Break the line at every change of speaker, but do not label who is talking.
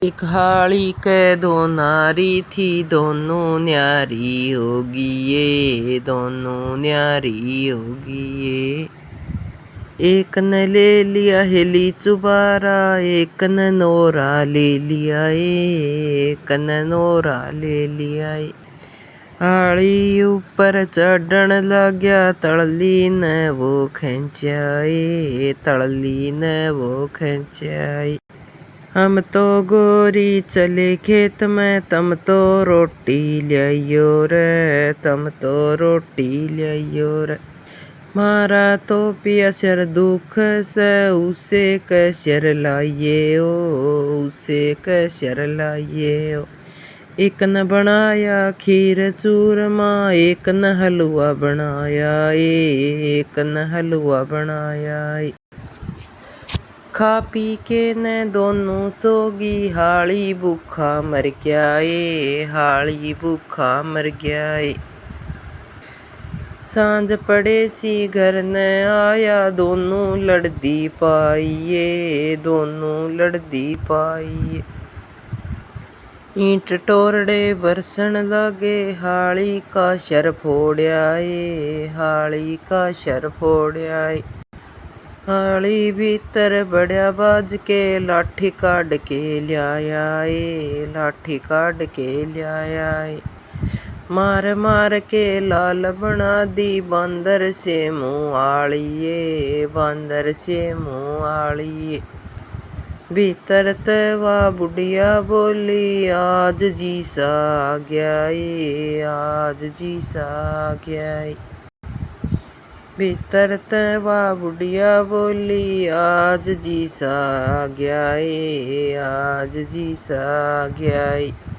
एक हाड़ी के दो नारी थी, दोनों न्यारी होगी ये, दोनों न्यारी होगी ये। एक ने ले लिया हिली चुबारा, एक ने नोरा ले लिया एक ने नोरा ले लिया। हाड़ी ऊपर चढ़न लग गया, तड़ली ने वो खींचाए, तड़ली ने वो खींचाई। हम तो गोरी चले खेत में, तम तो रोटी लियो रे, तम तो रोटी लियो रे। मारा तो पिया सिर दुख से, उसे कैसर लाइए ओ, उसे कैसर लाइए ओ। एक न बनाया खीर चूरमा, एक न हलवा बनाया एक न हलवा बनाया। खा पी के ने दोनों सोगी, हाड़ी भूखा मर गया हाड़ी भूखा मर गया। सांझ पड़े सी घर न आया, दोनों लड़दी पाइये, दोनों लड़दी पाइये। ईंट टोरड़े बरसन लगे, हाड़ी का सर फोड़या हाड़ी का सर फोड़या। हाड़ी भीतर बड़या बाज के, लाठी काढ़ के लियाया लाठी काढ़ के लियाया। मार मार के लाल बना दी, बांदर से मुँह आलिए, बांदर से मुँह आलिए। भीतर तवा बुढ़िया बोली, आज जी सा आ गया आज जी सा आ गया। भीतर तवा बुढ़िया बोली, आज जी सा आ गया आज जी सा आ गया।